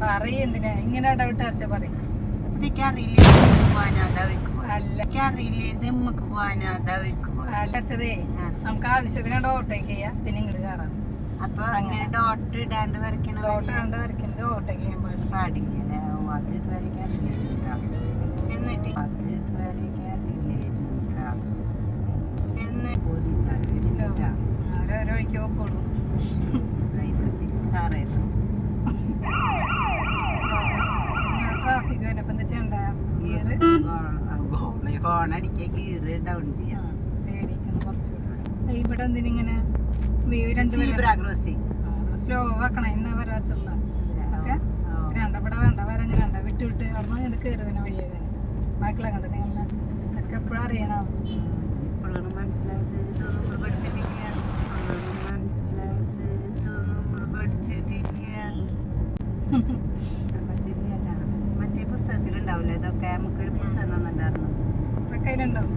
പറയും എന്തിനാ ഇങ്ങനെ ഇടവിട്ട് അരച്ച പറയും. എനിക്കറിയില്ലേ പോവാനോ അതാ വെക്കും അല്ല എനിക്കറിയില്ലേ ഇത് നമുക്ക് പോവാനോ അതാ വെക്കും അരച്ചതേ നമുക്ക് ആവശ്യത്തിന് ഓട്ടോയ്ക്ക് ചെയ്യാം, പിന്നെ ഇങ്ങോട്ട് കയറാം. അപ്പൊ അങ്ങനെ ഡോട്ട് ഇടാണ്ട് വരയ്ക്കണ ഓട്ടോ കണ്ട് വരയ്ക്കുന്നത് ഓട്ടോയ്ക്ക് ചെയ്യാൻ പാടില്ല. പാടില്ലേ? അത് ഇതുവരെയ്ക്ക് അറിയില്ല. എന്നിട്ട് അത് ഇതുവരെയ്ക്ക് അറിയില്ലേ? എന്ന് പോലീസ് ഓരോരോ വഴിക്ക് പോക്കോളൂ. ലൈസൻസ് സാറേ ട്രാഫിക് വന്നപ്പോ എന്താ ചെയ്യണ്ട, ഗിയറ് ഹോൺ അടിക്കുക, ഗിയറ് ഡൗൺ ചെയ്യാം. പേടിക്കണം കുറച്ചുകൂടെ. ഇവിടെ എന്തിനിങ്ങനെ സ്ലോ ആക്കണം എന്നാ വരാച്ചുള്ള ഓക്കെ. ഇവിടെ വേണ്ട വരഞ്ഞ് വേണ്ട വിട്ട് വിട്ട് അവിടെ കയറുവനെ വഴിയേവനെ ബാക്കിയുള്ള കണ്ടത് നിങ്ങളെ അതൊക്കെ എപ്പോഴും അറിയണം. ഇപ്പോഴാണ് മനസ്സിലായത് ഇതൊന്നും പഠിച്ചിട്ടില്ല. മനസ്സിലായത് ഇതൊന്നും പഠിച്ചിട്ടില്ല. മറ്റേ പുസ്തകത്തിലുണ്ടാവില്ല ഇതൊക്കെ? നമുക്കൊരു പുസ്തകം തന്നിട്ടുണ്ടായിരുന്നു. ഒക്കെ അതിലുണ്ടാവും.